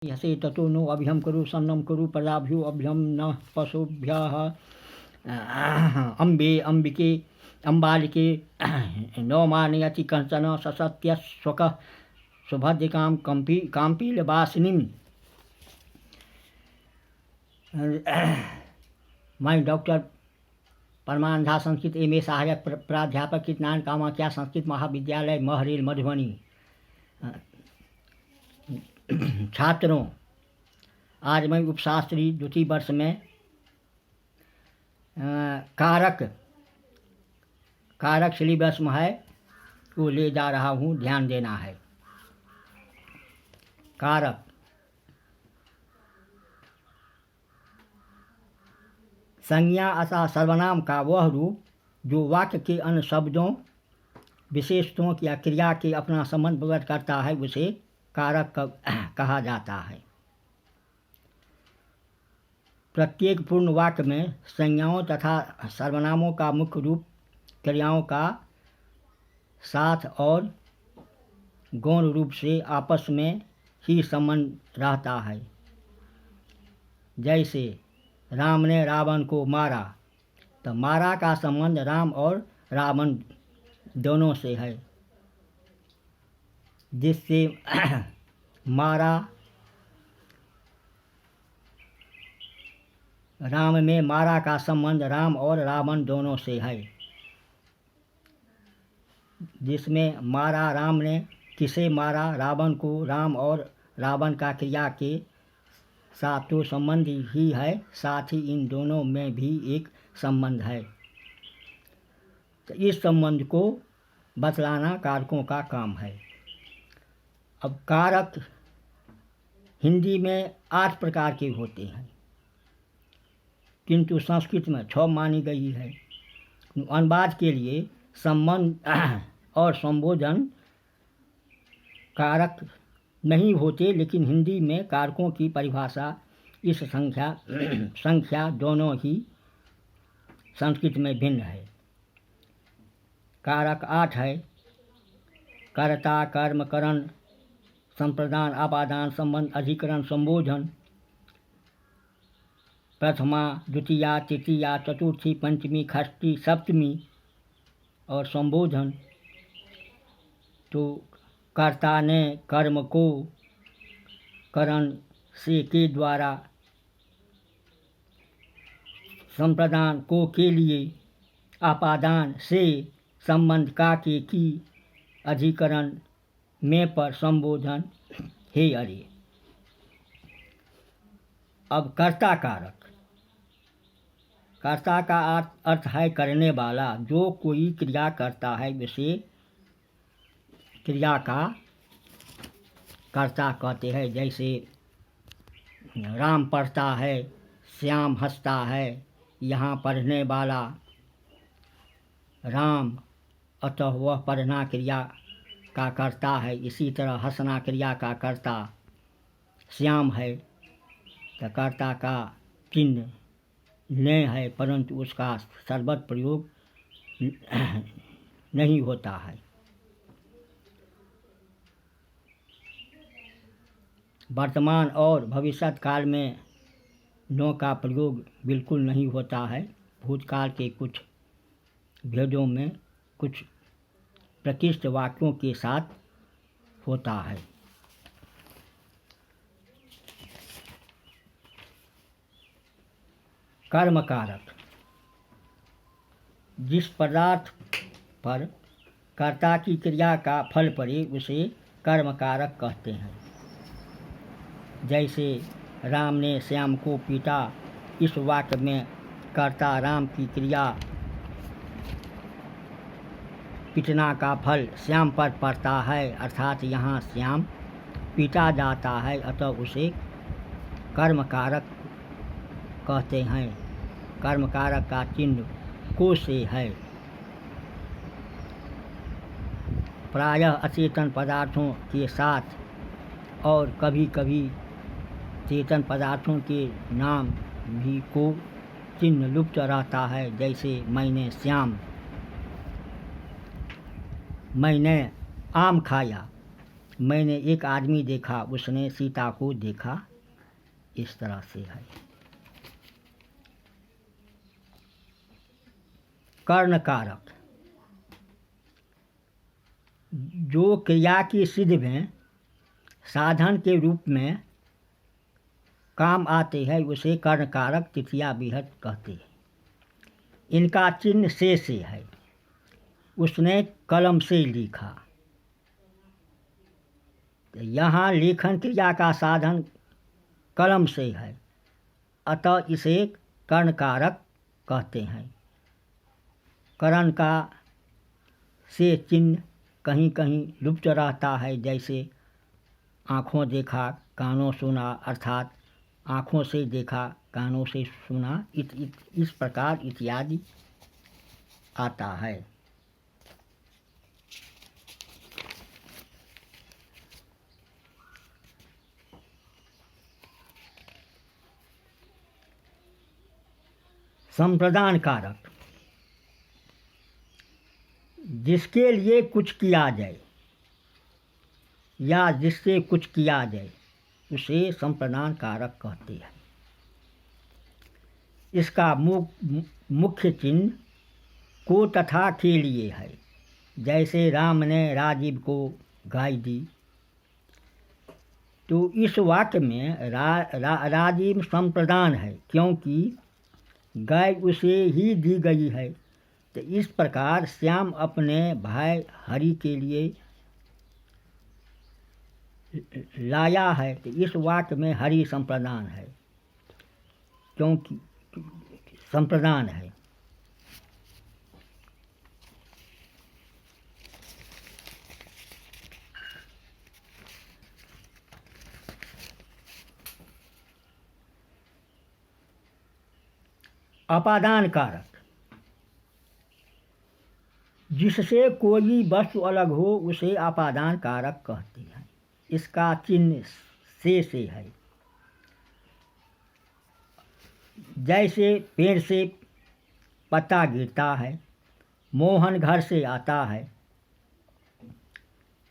हसे ततो नो अभ्यम करो सन्नम करो प्रजाभ्यो अभ्यम न पशुभ्यः अम्बे अम्बिके अम्बालिके नो मानयति कंचन ससत्यस्वकः सुभद्रिकां काम्पीलवासिनीं। मैं डॉक्टर परमान झा संस्कृत एम.ए. सहायक प्राध्यापक कितनान कामाख्या संस्कृत महाविद्यालय महरेल मधुबनी। छात्रों, आज मैं उपशास्त्री द्वितीय वर्ष में कारक सिलेबस में है को ले जा रहा हूँ, ध्यान देना है। कारक संज्ञा अथवा सर्वनाम का वह रूप जो वाक्य के अन्य शब्दों, विशेषताओं या क्रिया के अपना संबंध प्रकट करता है, उसे कारक कहा जाता है। प्रत्येक पूर्ण वाक्य में संज्ञाओं तथा सर्वनामों का मुख्य रूप क्रियाओं का साथ और गौण रूप से आपस में ही संबंध रहता है। जैसे राम ने रावण को मारा, तो मारा का संबंध राम और रावण दोनों से है, जिससे मारा राम में मारा का संबंध राम और रावण दोनों से है। जिसमें मारा राम ने किसे मारा, रावण को। राम और रावण का क्रिया के साथ तो संबंध ही है, साथ ही इन दोनों में भी एक संबंध है। तो इस संबंध को बतलाना कारकों का काम है। अब कारक हिंदी में 8 प्रकार के होते हैं, किंतु संस्कृत में 6 मानी गई है। अनुवाद के लिए संबंध और संबोधन कारक नहीं होते, लेकिन हिंदी में कारकों की परिभाषा इस संख्या दोनों ही संस्कृत में भिन्न है। कारक 8 है। कर्ता, कर्म, करण, संप्रदान, अपादान, संबंध, अधिकरण, संबोधन, प्रथमा, द्वितीया, तृतीया, चतुर्थी, पंचमी, षष्ठी, सप्तमी और संबोधन। तो कर्ता ने कर्म को करण से के द्वारा, संप्रदान को के लिए, अपादान से, संबंध का के की, अधिकरण में पर, संबोधन हे अरे। अब कर्ता कारक। कर्ता का अर्थ है करने वाला। जो कोई क्रिया करता है उसे क्रिया का कर्ता कहते हैं। जैसे राम पढ़ता है, श्याम हंसता है, यहाँ पढ़ने वाला राम, अतः वह पढ़ना क्रिया का कर्ता है। इसी तरह हंसना क्रिया का कर्ता श्याम है, तो कर्ता का चिन्ह ने है, परंतु उसका सर्वत्र प्रयोग नहीं होता है। वर्तमान और भविष्यत काल में नो का प्रयोग बिल्कुल नहीं होता है। भूतकाल के कुछ भेदों में कुछ प्रतिष्ठ वाक्यों के साथ होता है। कर्म कारक। जिस पदार्थ पर कर्ता की क्रिया का फल पड़े उसे कर्म कारक कहते हैं। जैसे राम ने श्याम को पीटा, इस वाक्य में कर्ता राम की क्रिया पीटना का फल श्याम पर पड़ता है, अर्थात यहाँ श्याम पीटा जाता है, अतः उसे कर्म कारक कहते हैं। कर्म कारक का चिन्ह को से है। प्रायः अचेतन पदार्थों के साथ और कभी कभी चेतन पदार्थों के नाम भी को चिन्ह लुप्त रहता है। जैसे मैंने आम खाया, मैंने एक आदमी देखा, उसने सीता को देखा, इस तरह से है। कर्ण कारक जो क्रिया की सिद्धि में साधन के रूप में काम आते हैं उसे कर्ण कारक तृतीया विभक्त कहते हैं। इनका चिन्ह से है। उसने कलम से लिखा। यहाँ लेखन क्रिया का साधन कलम से है, अतः इसे कर्ण कारक कहते हैं। कर्ण का से चिन्ह कहीं कहीं लुप्त रहता है, जैसे आँखों देखा कानों सुना, अर्थात आँखों से देखा कानों से सुना, इस प्रकार इत्यादि आता है। संप्रदान कारक जिसके लिए कुछ किया जाए या जिससे कुछ किया जाए उसे संप्रदान कारक कहते हैं। इसका मुख्य चिन्ह को तथा के लिए है। जैसे राम ने राजीव को गाय दी, तो इस वाक्य में राजीव संप्रदान है, क्योंकि गाय उसे ही दी गई है। तो इस प्रकार श्याम अपने भाई हरि के लिए लाया है, तो इस वाक्य में हरि संप्रदान है, क्योंकि संप्रदान है। अपादान कारक जिससे कोई वस्तु अलग हो उसे अपादान कारक कहते हैं। इसका चिन्ह से है। जैसे पेड़ से पत्ता गिरता है, मोहन घर से आता है।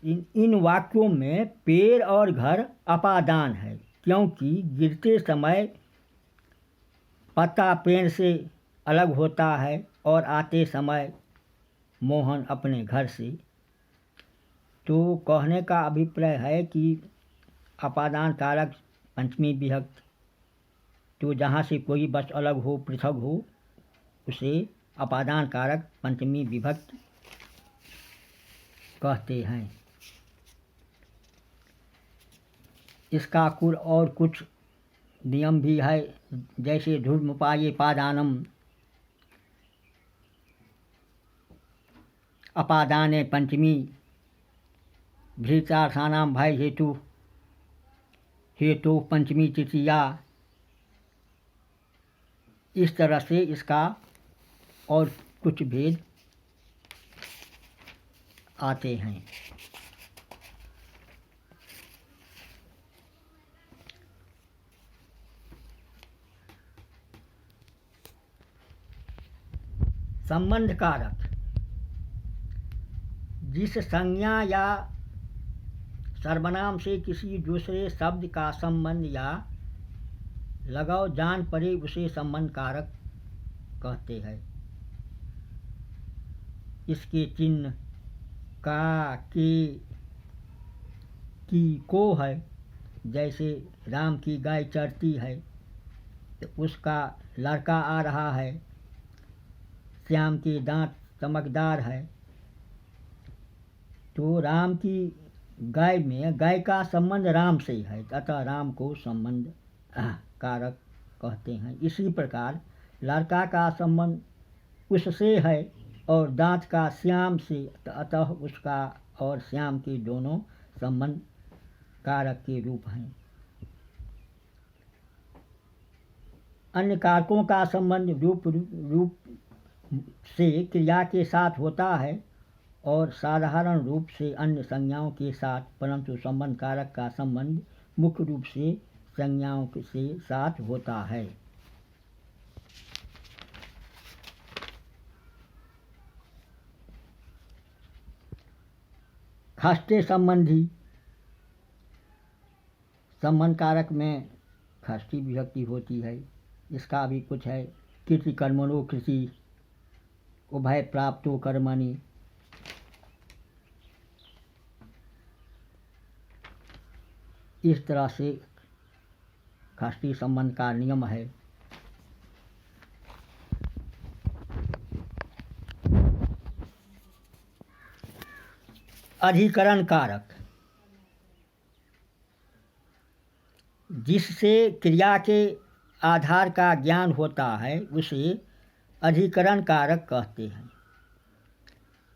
इन वाक्यों में पेड़ और घर अपादान है, क्योंकि गिरते समय पत्ता पेड़ से अलग होता है और आते समय मोहन अपने घर से। तो कहने का अभिप्राय है कि अपादान कारक पंचमी विभक्त, तो जहाँ से कोई वस्तु अलग हो पृथक हो उसे अपादान कारक पंचमी विभक्त कहते हैं। इसका और कुछ नियम भी है, जैसे धूर्मपाये पादानम अपादाने पंचमी भृतार्थानाम भाई हेतु पंचमी तृतीया। इस तरह से इसका और कुछ भेद आते हैं। संबंध कारक जिस संज्ञा या सर्वनाम से किसी दूसरे शब्द का संबंध या लगाव जान पड़े उसे संबंध कारक कहते हैं। इसके चिन्ह का, के, की, को है। जैसे राम की गाय चरती है तो उसका लड़का आ रहा है, श्याम के दांत चमकदार है, तो राम की गाय में गाय का संबंध राम से है, अतः राम को संबंध कारक कहते हैं। इसी प्रकार लड़का का संबंध उससे है और दांत का श्याम से, अतः उसका और श्याम के दोनों संबंध कारक के रूप हैं। अन्य कारकों का संबंध रूप से क्रिया के साथ होता है और साधारण रूप से अन्य संज्ञाओं के साथ, परंतु संबंध कारक का संबंध मुख्य रूप से संज्ञाओं के साथ होता है। खस्ते संबंधी संबंध कारक में षष्ठी विभक्ति होती है। इसका भी कुछ है, कृति कर्मणो कृति उभय प्राप्तो कर्मणि। इस तरह से षष्ठी संबंध का नियम है। अधिकरण कारक, जिससे क्रिया के आधार का ज्ञान होता है उसे अधिकरण कारक कहते हैं।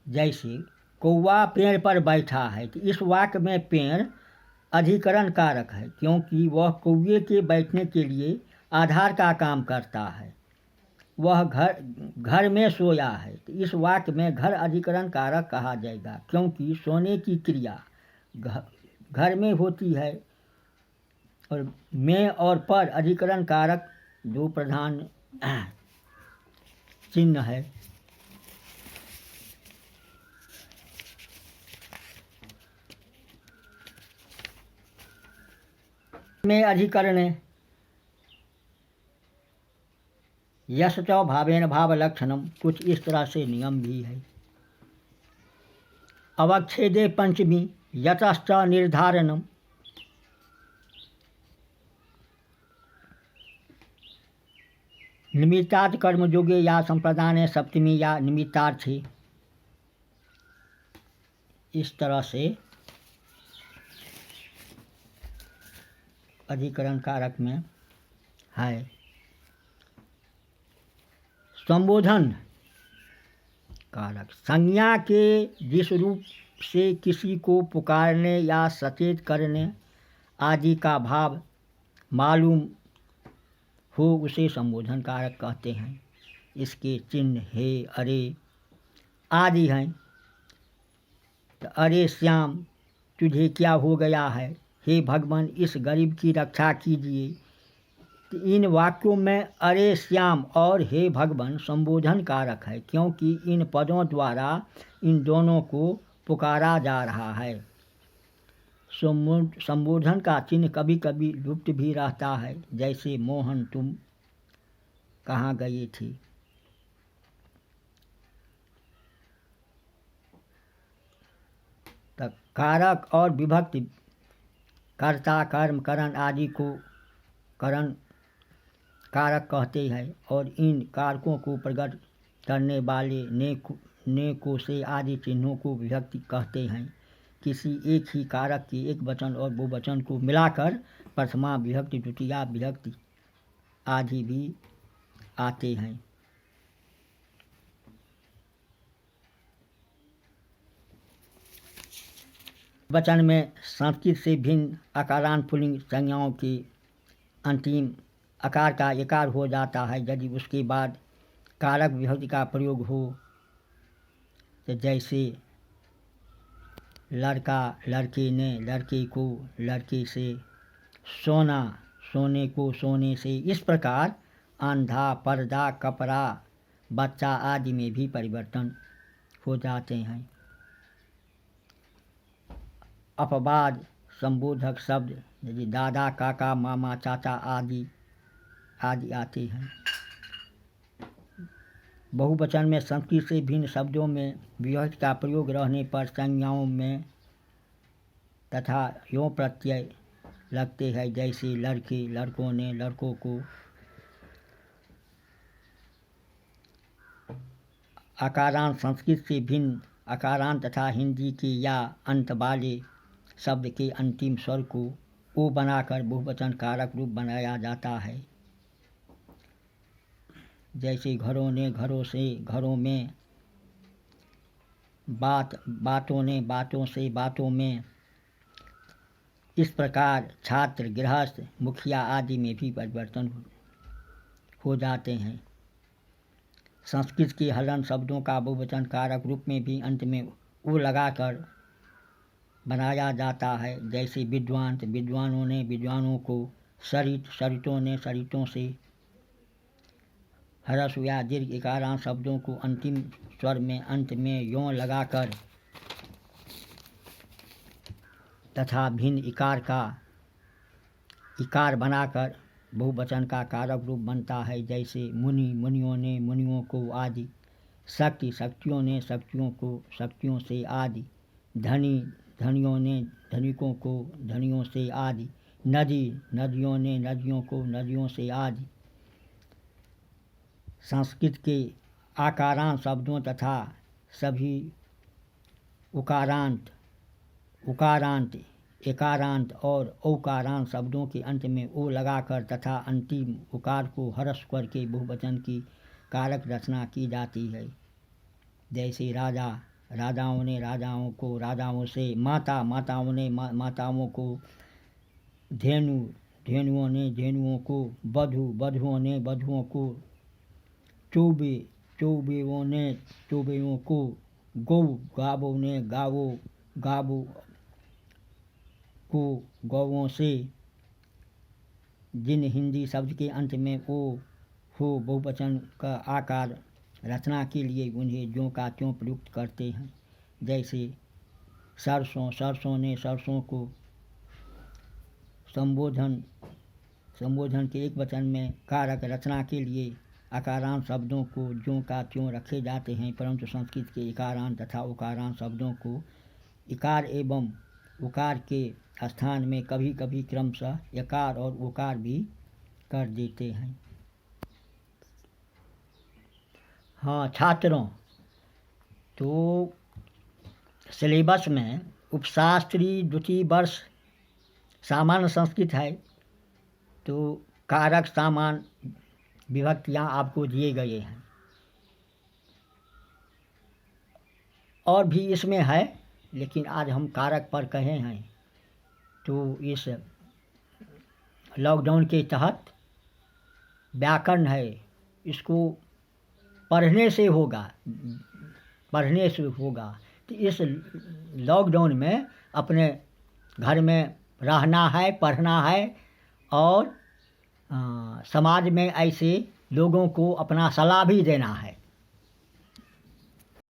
जैसे कौवा पेड़ पर बैठा है, तो इस वाक्य में पेड़ अधिकरण कारक है, क्योंकि वह कौवे के बैठने के लिए आधार का काम करता है। वह घर में सोया है, तो इस वाक्य में घर अधिकरण कारक कहा जाएगा, क्योंकि सोने की क्रिया घर में होती है। और में और पर अधिकरण कारक दो प्रधान चिन्ह है। में अधिकरण यश च भावेन भाव लक्षणम, कुछ इस तरह से नियम भी है। अवच्छेदे पंचमी यतश्च निर्धारणम, निमित्तार्थ कर्मयोगे या संप्रदाने सप्तमी या निमित्तार्थी। इस तरह से अधिकरण कारक में है। संबोधन कारक, संज्ञा के जिस रूप से किसी को पुकारने या सचेत करने आदि का भाव मालूम हो उसे संबोधन कारक कहते हैं। इसके चिन्ह हे, अरे आदि हैं। तो अरे श्याम तुझे क्या हो गया है, हे भगवान इस गरीब की रक्षा कीजिए। तो इन वाक्यों में अरे श्याम और हे भगवान संबोधन कारक है, क्योंकि इन पदों द्वारा इन दोनों को पुकारा जा रहा है। संबोधन का चिन्ह कभी कभी लुप्त भी रहता है, जैसे मोहन तुम कहाँ गई थी। तो कारक और विभक्ति कर्ता कर्म करण आदि को करण कारक कहते हैं, और इन कारकों को प्रकट करने वाले ने को से आदि चिन्हों को विभक्ति कहते हैं। किसी एक ही कारक के एक वचन और बहुवचन को मिलाकर प्रथमा विभक्ति, द्वितीया विभक्ति आदि भी आते हैं। वचन में संस्कृत से भिन्न अकारांत पुल्लिंग संज्ञाओं के अंतिम आकार का एकार हो जाता है यदि उसके बाद कारक विभक्ति का प्रयोग हो। तो जैसे लड़का लड़के ने, लड़के को लड़के से, सोना सोने को सोने से। इस प्रकार अंधा, पर्दा, कपड़ा, बच्चा आदि में भी परिवर्तन हो जाते हैं। अपवाद संबोधक शब्द यदि दादा, काका, मामा, चाचा आदि आते हैं। बहुवचन में संस्कृत से भिन्न शब्दों में विभक्ति का प्रयोग रहने पर संज्ञाओं में तथा यों प्रत्यय लगते हैं, जैसे लड़के लड़कों ने, लड़कों को। आकारांत संस्कृत से भिन्न आकारांत तथा हिंदी के या अंत वाले शब्द के अंतिम स्वर को ओ बनाकर बहुवचन कारक रूप बनाया जाता है। जैसे घरों ने, घरों से, घरों में, बातों ने, बातों से, बातों में। इस प्रकार छात्र, गृहस्थ, मुखिया आदि में भी परिवर्तन हो जाते हैं। संस्कृत के हलन शब्दों का बहुवचन कारक रूप में भी अंत में ओ लगाकर बनाया जाता है। जैसे विद्वान, विद्वानों ने, विद्वानों को, सरित, सरितों ने, सरितों से। ह्रस्व या दीर्घ इकारांत शब्दों को अंतिम स्वर में अंत में यों लगाकर तथा भिन्न इकार का इकार बनाकर बहुवचन का कारक रूप बनता है। जैसे मुनि मुनियों ने मुनियों को आदि, शक्ति शक्तियों ने शक्तियों को शक्तियों से आदि, धनी धनियों ने धनिकों को धनियों से आदि, नदी नदियों ने नदियों को नदियों से आदि। संस्कृत के आकारांत शब्दों तथा सभी उकारांत उकारांत एकारांत और औकारांत शब्दों के अंत में ओ लगाकर तथा अंतिम उकार को ह्रस्व करके बहुवचन की कारक रचना की जाती है। जैसे राजा राजाओं ने राजाओं को राजाओं से, माता माताओं ने माताओं को, धेनु धेनुओं ने धेनुओं को, बधु बधुओं ने बधुओं को, चौबे चौबेओं ने चौबेओं को, गौ गावों ने गावों को गौओं से। जिन हिंदी शब्द के अंत में ओ हो बहुवचन का आकार रचना के लिए उन्हें ज्यों का त्यों प्रयुक्त करते हैं। जैसे सरसों सरसों ने सरसों को संबोधन के एक वचन में कारक रचना के लिए आकारांत शब्दों को ज्यों का त्यों रखे जाते हैं, परंतु संस्कृत के इकारांत तथा उकारांत शब्दों को इकार एवं उकार के स्थान में कभी कभी क्रमशः यकार और उकार भी कर देते हैं। हाँ छात्रों, तो सिलेबस में उपशास्त्री द्वितीय वर्ष सामान्य संस्कृत है, तो कारक सामान्य विभक्तियाँ आपको दिए गए हैं। और भी इसमें है, लेकिन आज हम कारक पर कहे हैं। तो इस लॉकडाउन के तहत व्याकरण है, इसको पढ़ने से होगा। तो इस लॉकडाउन में अपने घर में रहना है, पढ़ना है और समाज में ऐसे लोगों को अपना सलाह भी देना है।